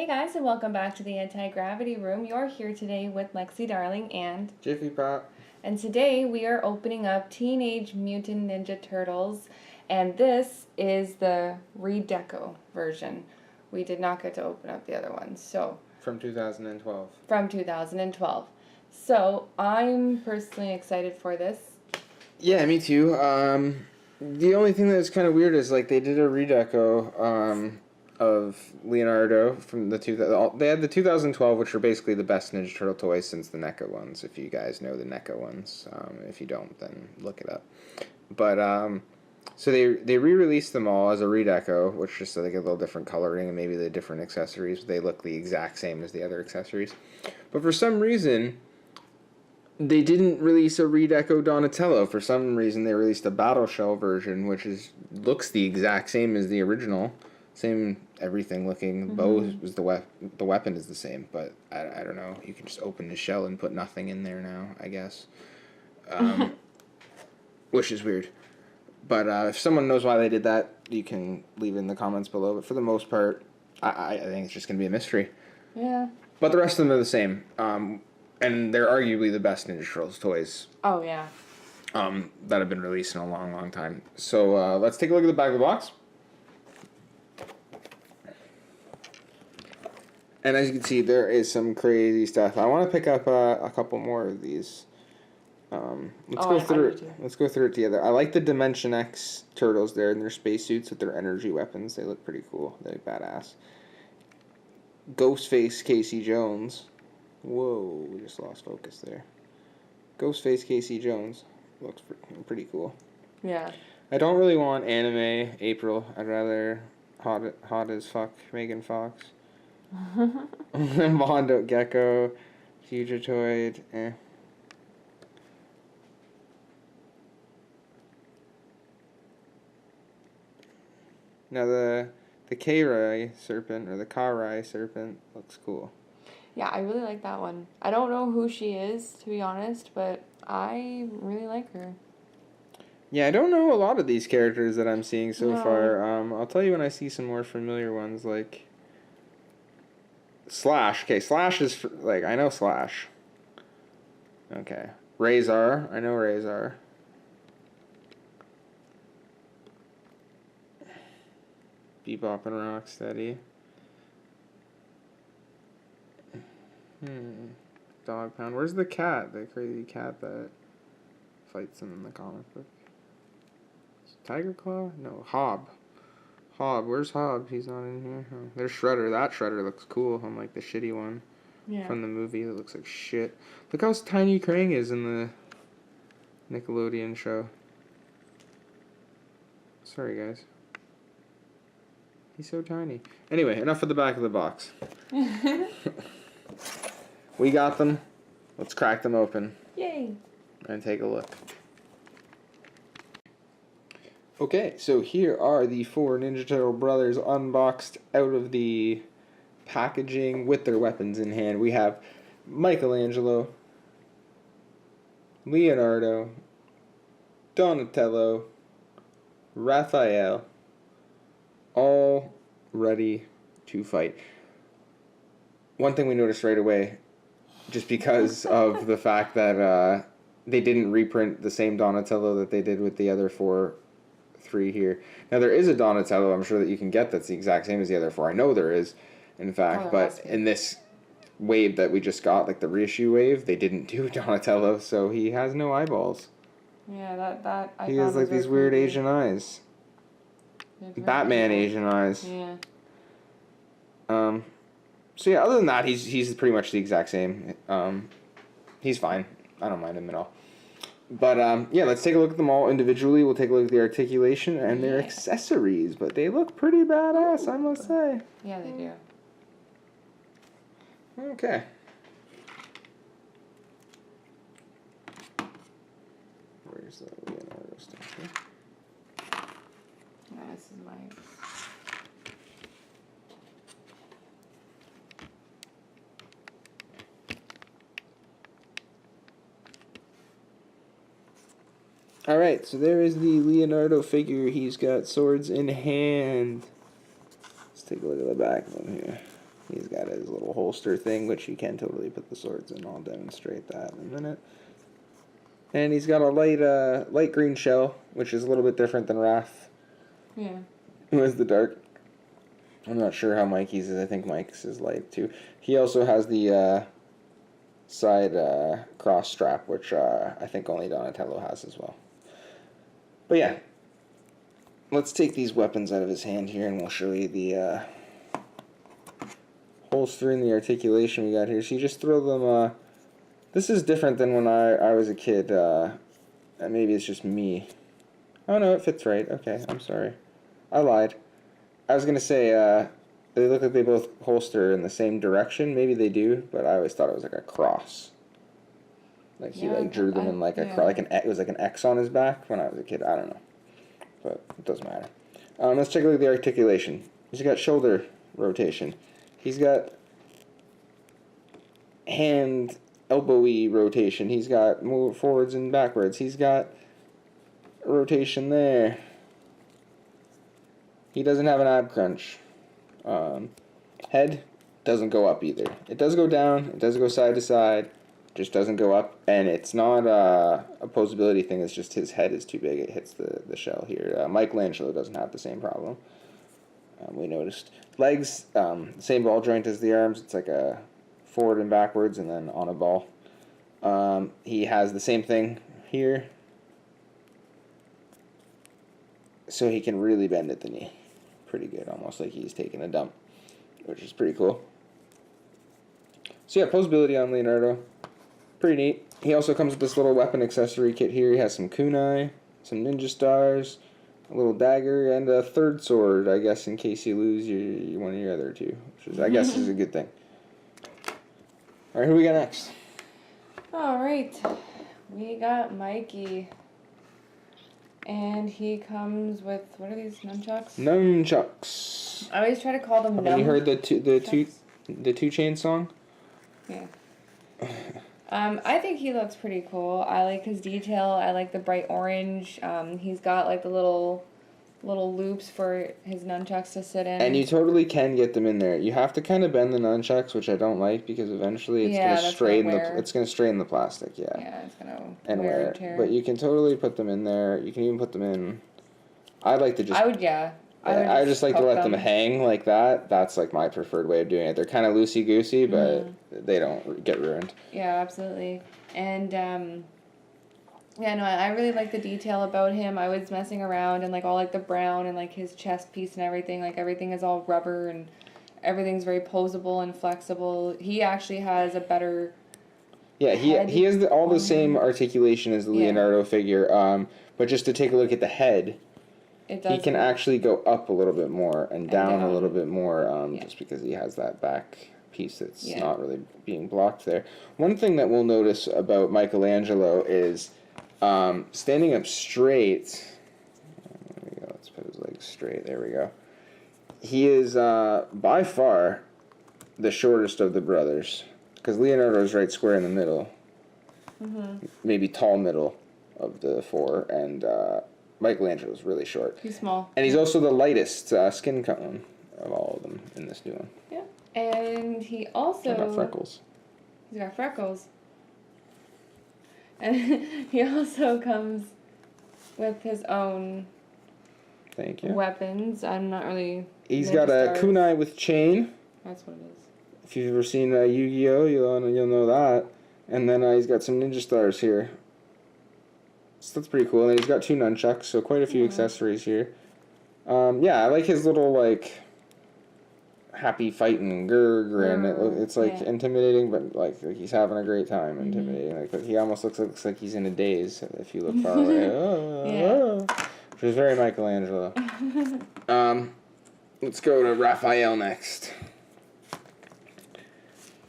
Hey guys, and welcome back to the Anti-Gravity Room. You're here today with Lexi Darling and Jiffy Pop. And today we are opening up Teenage Mutant Ninja Turtles, and this is the Re-Deco version. We did not get to open up the other ones, so From 2012. from 2012. So I'm personally excited for this. Yeah, me too. The only thing that's kind of weird is like they did a redeco of Leonardo from the they had the 2012, which are basically the best Ninja Turtle toys since the NECA ones. If you guys know the NECA ones, if you don't, then look it up. But so they re-released them all as a redeco, which just like a little different coloring and maybe the different accessories. They look the exact same as the other accessories, but for some reason they didn't release a Re-Deco Donatello. For some reason, they released a Battle Shell version, which looks the exact same as the original. Same everything looking. The bow was the weapon is the same, but I don't know. You can just open the shell and put nothing in there now, I guess. Which is weird. But if someone knows why they did that, you can leave it in the comments below. But for the most part, I think it's just going to be a mystery. Yeah. But the rest of them are the same. And they're arguably the best Ninja Turtles toys. Oh, yeah. That have been released in a long, long time. So let's take a look at the back of the box. And as you can see, there is some crazy stuff. I want to pick up a couple more of these. Let's go through it together. I like the Dimension X turtles there in their spacesuits with their energy weapons. They look pretty cool. They look badass. Ghostface Casey Jones. Whoa, we just lost focus there. Ghostface Casey Jones looks pretty cool. Yeah. I don't really want anime April. I'd rather hot as fuck Megan Fox. Mondo Gecko, Fugitoid, Now the K-Rai serpent or the Karai serpent looks cool. Yeah, I really like that one. I don't know who she is, to be honest, but I really like her. Yeah, I don't know a lot of these characters that I'm seeing so far. I'll tell you when I see some more familiar ones, like Slash. Okay, Slash is, I know Slash. Okay. Razor. I know Razor. Bebop and Rocksteady. Dog Pound. Where's the cat? The crazy cat that fights him in the comic book. Tiger Claw? No, Hob. Hob. Where's Hob? He's not in here. Oh, there's Shredder. That Shredder looks cool, unlike the shitty one from the movie that looks like shit. Look how tiny Krang is in the Nickelodeon show. Sorry, guys. He's so tiny. Anyway, enough of the back of the box. We got them. Let's crack them open. Yay. And take a look. Okay, so here are the 4 Ninja Turtle brothers unboxed out of the packaging with their weapons in hand. We have Michelangelo, Leonardo, Donatello, Raphael, all ready to fight. One thing we noticed right away, just because of the fact that they didn't reprint the same Donatello that they did with the other 3 here. Now, there is a Donatello I'm sure that you can get that's the exact same as the other 4. I know there is, in fact, but in this wave that we just got, like the reissue wave, they didn't do Donatello, so he has no eyeballs. Yeah, that he has like these weird Asian eyes. Batman Asian eyes. Yeah. So yeah, other than that, he's pretty much the exact same. He's fine. I don't mind him at all. But yeah, let's take a look at them all individually. We'll take a look at the articulation and their accessories. But they look pretty badass, I must say. Yeah, they do. Okay. Where's the Leonardo stuff here? Yeah, this is my... Alright, so there is the Leonardo figure. He's got swords in hand. Let's take a look at the back of him here. He's got his little holster thing, which you can totally put the swords in. I'll demonstrate that in a minute. And he's got a light green shell, which is a little bit different than Raph. Yeah. Who has the dark. I'm not sure how Mikey's is. I think Mike's is light too. He also has the side cross strap, which I think only Donatello has as well. But yeah, let's take these weapons out of his hand here, and we'll show you the holster and the articulation we got here. So you just throw them. This is different than when I was a kid. Maybe it's just me. Oh no, it fits right. Okay, I'm sorry. I lied. I was gonna say they look like they both holster in the same direction. Maybe they do, but I always thought it was like a cross. Like he drew them in like a it was like an X on his back when I was a kid. I don't know, but it doesn't matter. Let's take a look at the articulation. He's got shoulder rotation. He's got hand elbowy rotation. He's got move forwards and backwards. He's got rotation there. He doesn't have an ab crunch. Head doesn't go up either. It does go down. It does go side to side. Just doesn't go up. And it's not a posability thing. It's just his head is too big. It hits the shell here. Michelangelo doesn't have the same problem. We noticed. Legs, same ball joint as the arms. It's like a forward and backwards and then on a ball. He has the same thing here. So he can really bend at the knee. Pretty good, almost like he's taking a dump, which is pretty cool. So yeah, posability on Leonardo. Pretty neat. He also comes with this little weapon accessory kit here. He has some kunai, some ninja stars, a little dagger, and a third sword, I guess, in case you lose one of your other two, which is, I guess, is a good thing. All right, who we got next? All right, we got Mikey. And he comes with, what are these, nunchucks? Nunchucks. I always try to call them Have you heard the two chain song? Yeah. I think he looks pretty cool. I like his detail. I like the bright orange. He's got like the little loops for his nunchucks to sit in. And you totally can get them in there. You have to kind of bend the nunchucks, which I don't like because eventually it's gonna strain the plastic. Yeah. Yeah, it's gonna wear it. Tear. But you can totally put them in there. You can even put them in. I like to just. I just like to let them hang like that. That's like my preferred way of doing it. They're kind of loosey goosey, but they don't get ruined. Yeah, absolutely. And yeah, no, I really like the detail about him. I was messing around and like all like the brown and like his chest piece and everything. Like everything is all rubber and everything's very posable and flexible. He actually has a better. Yeah, he has all the same articulation as the Leonardo figure. But just to take a look at the head, he can actually go up a little bit more and down a little bit more. Just because he has that back piece that's not really being blocked there. One thing that we'll notice about Michelangelo is. Standing up straight. There we go. Let's put his legs straight. There we go. He is by far the shortest of the brothers, because Leonardo is right square in the middle, maybe tall middle of the four, and Michelangelo is really short. He's small, and he's also the lightest skin tone of all of them in this new one. Yeah, and he also got freckles. He's got freckles. And he also comes with his own weapons. I'm not really... He's got a kunai with chain. That's what it is. If you've ever seen Yu-Gi-Oh, you'll know that. And then he's got some ninja stars here. So that's pretty cool. And he's got two nunchucks, so quite a few accessories here. Yeah, I like his little, like... happy fighting grin. It's like intimidating, but like he's having a great time. Intimidating, like, but he almost looks like he's in a daze if you look far away. Which is very Michelangelo. Let's go to Raphael next.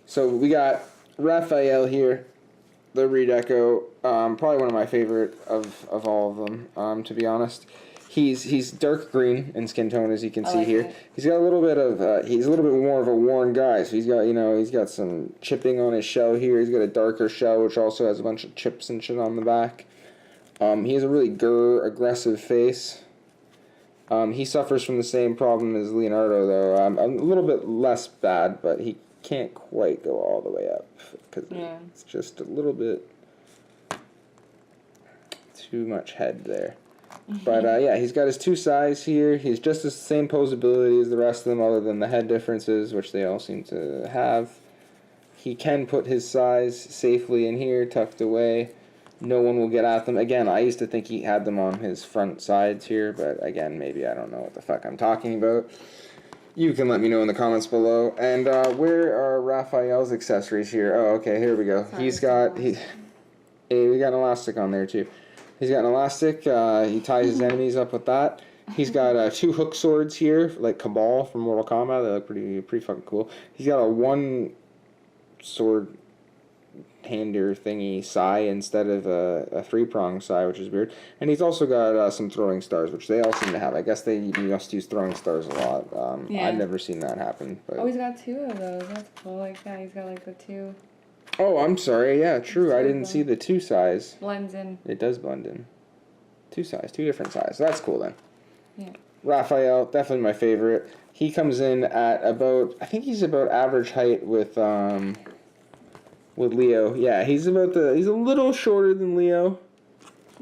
So we got Raphael here, the Re-Deco. Probably one of my favorite of all of them. To be honest. He's dark green in skin tone, as you can see here. He's got a little bit of he's a little bit more of a worn guy. So he's got some chipping on his shell here. He's got a darker shell, which also has a bunch of chips and shit on the back. He has a really aggressive face. He suffers from the same problem as Leonardo, though. A little bit less bad, but he can't quite go all the way up because it's just a little bit too much head there. But yeah, he's got his two sides here. He's just the same posability as the rest of them, other than the head differences, which they all seem to have. He can put his size safely in here, tucked away. No one will get at them. Again, I used to think he had them on his front sides here, but again, maybe I don't know what the fuck I'm talking about. You can let me know in the comments below. And where are Raphael's accessories here? Oh, okay, here we go. Sorry, We got an elastic on there too. He's got an elastic. He ties his enemies up with that. He's got two hook swords here, like Cabal from Mortal Kombat. They look pretty fucking cool. He's got a one sword hander thingy sai instead of a three-prong sai, which is weird. And he's also got some throwing stars, which they all seem to have. I guess they must use throwing stars a lot. I've never seen that happen. But oh, he's got two of those. That's cool. Like, yeah, he's got like the two. Oh, I'm sorry. Yeah, true. I didn't see the two size. Blends in. It does blend in. Two different size. So that's cool then. Yeah. Raphael, definitely my favorite. He comes in at about, I think he's about average height with Leo. Yeah, he's a little shorter than Leo.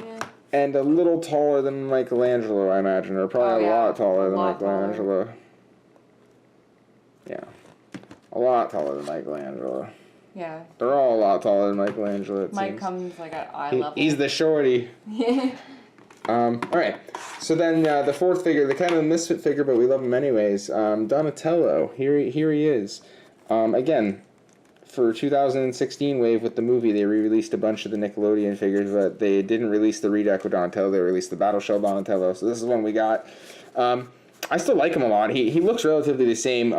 Yeah. And a little taller than Michelangelo, I imagine, or probably a lot taller than Michelangelo. Yeah. A lot taller than Michelangelo. Yeah. They're all a lot taller than Michelangelo, it Mike seems. comes like at eye level. He's the shorty. Yeah. Alright, so then the fourth figure, the kind of misfit figure, but we love him anyways, Donatello. Here he is. Again, for 2016 wave with the movie, they re-released a bunch of the Nickelodeon figures, but they didn't release the Re-Deco Donatello. They released the Battle Shell Donatello, so this is one we got. I still like him a lot. He looks relatively the same.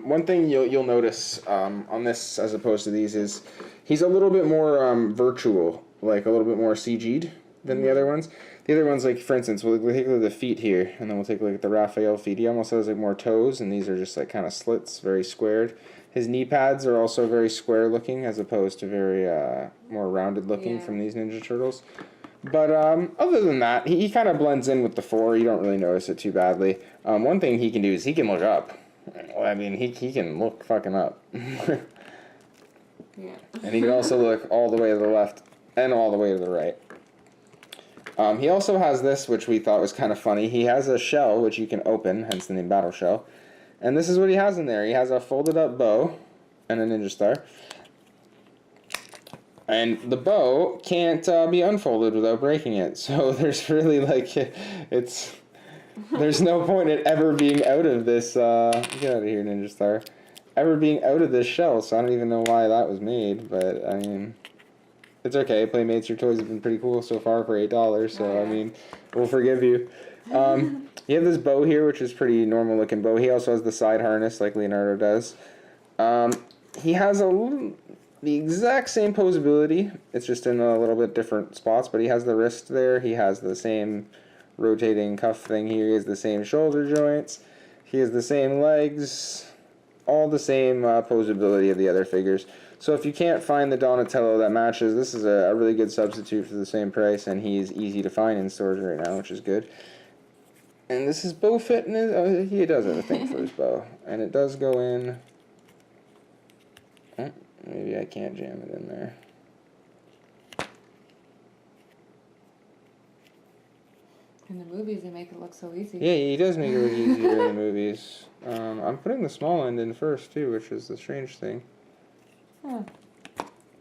One thing you'll notice on this as opposed to these is he's a little bit more virtual, like a little bit more CG'd than the other ones. The other ones, like for instance, we'll take a look at the feet here, and then we'll take a look at the Raphael feet. He almost has like more toes, and these are just like kind of slits, very squared. His knee pads are also very square looking, as opposed to very more rounded looking from these Ninja Turtles. But other than that, he kind of blends in with the four. You don't really notice it too badly. One thing he can do is he can look up. I mean, he can look fucking up. Yeah. And he can also look all the way to the left and all the way to the right. He also has this, which we thought was kind of funny. He has a shell, which you can open, hence the name Battle Shell. And this is what he has in there. He has a folded up bow and a ninja star. And the bow can't be unfolded without breaking it. So there's really there's no point in ever being out of this, get out of here, Ninja Star, ever being out of this shell. So I don't even know why that was made, but I mean, it's okay. Playmates, your toys have been pretty cool so far for $8, so I mean, we'll forgive you. You have this bow here, which is pretty normal looking bow. He also has the side harness like Leonardo does. He has the exact same posability. It's just in a little bit different spots, but he has the wrist there. He has the same rotating cuff thing here. He has the same shoulder joints. He has the same legs. All the same posability of the other figures. So if you can't find the Donatello that matches, this is a really good substitute for the same price, and he's easy to find in stores right now, which is good. And this is bow fit, and he does have a thing for his bow. And it does go in... Oh, maybe I can't jam it in there. In the movies, they make it look so easy. Yeah, he does make it look easier in the movies. I'm putting the small end in first, too, which is the strange thing. Huh.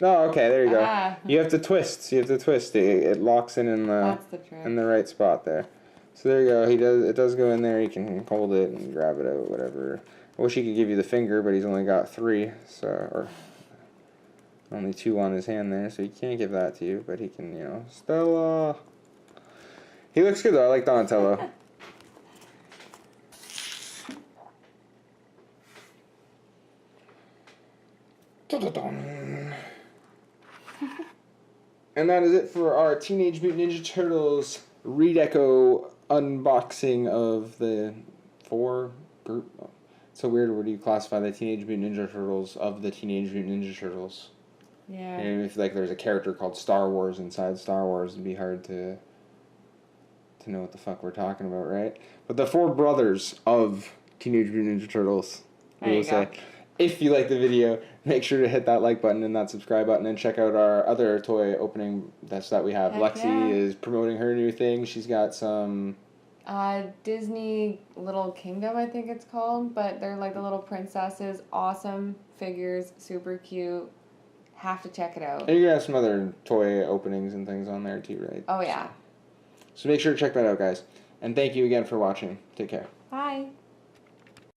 Oh, okay, there you go. You have to twist. It locks in the right spot there. So there you go. It does go in there. He can hold it and grab it out, whatever. I wish he could give you the finger, but he's only got 3, or only 2 on his hand there, so he can't give that to you. But he can, Stella. He looks good though. I like Donatello. And that is it for our Teenage Mutant Ninja Turtles Re-Deco unboxing of the 4 group. It's so weird. Where do you classify the Teenage Mutant Ninja Turtles of the Teenage Mutant Ninja Turtles? Yeah. And if there's a character called Star Wars inside Star Wars, it'd be hard to to know what the fuck we're talking about, right? But the 4 brothers of Teenage Mutant Ninja Turtles, we will say. If you like the video, make sure to hit that like button and that subscribe button, and check out our other toy opening that we have. Heck Lexi is promoting her new thing. She's got some... Disney Little Kingdom, I think it's called, but they're like the little princesses. Awesome figures, super cute. Have to check it out. And you have some other toy openings and things on there too, right? Oh, yeah. So make sure to check that out, guys. And thank you again for watching. Take care. Bye.